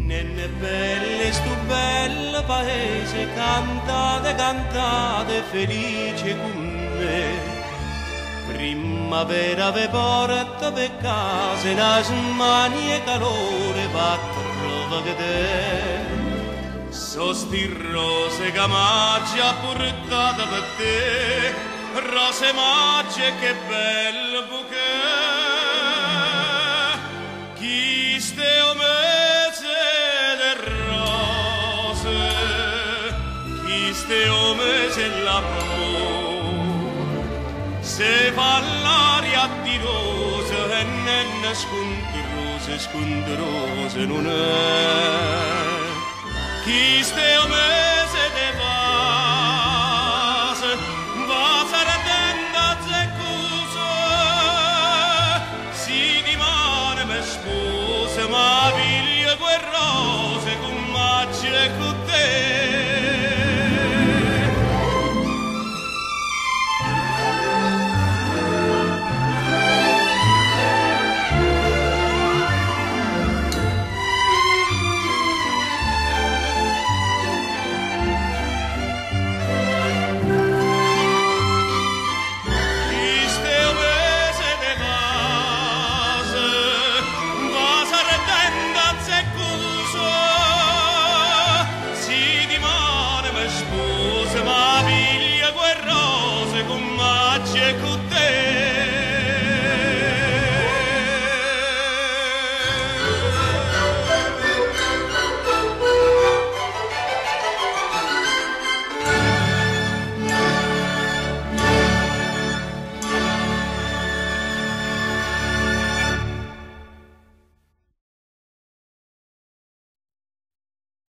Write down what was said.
Nenne belle, stu bel paese, cantate, cantate, felice con me. Primavera ve porta per casa, una smania e calore va trova che te. So sti rose che maggi ha portata per te, rose maggi che bel bouquet. Chi ste o mese de rose, chi ste o mese l'amore. Se fa l'aria di rose e nenne scontrose non è. Chi ste o mese de vase, vase redenda zeccuso, si dimane me spose, ma piglia quel rose con magia e con te. Ma piglia quel rose con magia e con te.